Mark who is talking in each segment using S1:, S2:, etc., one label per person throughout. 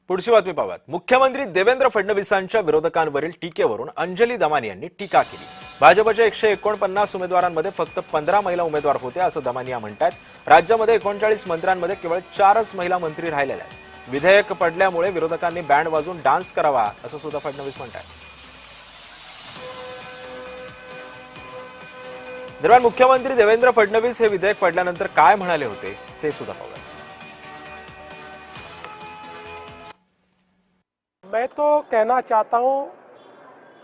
S1: पुढची बातमी पाहूयात। मुख्यमंत्री देवेंद्र फडणवीसांच्या विरोधकांवरील टीकेवरून अंजली दमानी यांनी टीका केली। भाजपच्या 149 उमेदवारांमध्ये फक्त 15 महिला उमेदवार होत्या असं दमानी म्हणतात। राज्यामध्ये 39 मंत्र्यांमध्ये केवळ 4च महिला मंत्री राहिलेल्या आहेत। विधेयक पडल्यामुळे विरोधकांनी बँड वाजवून डान्स करावा असं सुद्धा फडणवीस म्हणतात। दरम्यान मुख्यमंत्री देवेंद्र फडणवीस हे विधेयक पडल्यानंतर काय म्हणाले होते ते सुद्धा पाहूया।
S2: मैं तो कहना चाहता हूं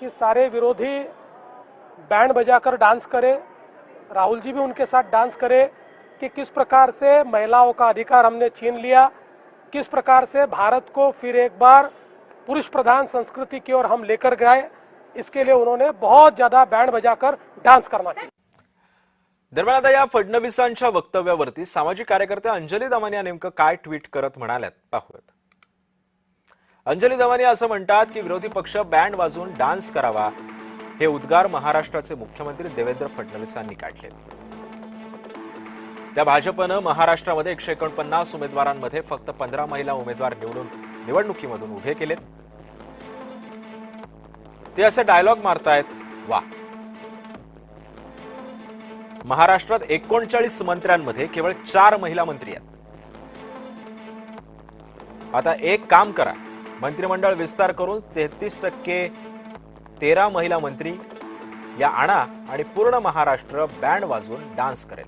S2: कि सारे विरोधी बैंड बजाकर डांस करें, राहुल जी भी उनके साथ डांस करें कि किस प्रकार से महिलाओं का अधिकार हमने छीन लिया, किस प्रकार से भारत को फिर एक बार पुरुष प्रधान संस्कृति की ओर हम लेकर गए। इसके लिए उन्होंने बहुत ज्यादा बैंड बजाकर डांस करना चाहिए।
S1: दरम्यान आता या फडणवीसांच्या वक्तव्यावरती सामाजिक कार्यकर्ते अंजली दमानी नेमकं काय ट्विट करत म्हणाल्यात पाहूयात। अंजली दमानी असं म्हणतात की विरोधी पक्ष बँड वाजवून डान्स करावा हे उद्गार महाराष्ट्राचे मुख्यमंत्री देवेंद्र फडणवीसांनी काढले। त्या भाजपनं महाराष्ट्रामध्ये 149 उमेदवारांमध्ये फक्त 15 महिला उमेदवार निवडणुकीमधून उभे केलेत। ते असे डायलॉग मारतायत, वा। महाराष्ट्रात 39 मंत्र्यांमध्ये केवळ 4 महिला मंत्री आहेत। आता एक काम करा, मंत्रिमंडळ विस्तार करून 33% 13 महिला मंत्री या आणा आणि पूर्ण महाराष्ट्र बँड वाजवून डान्स करेल।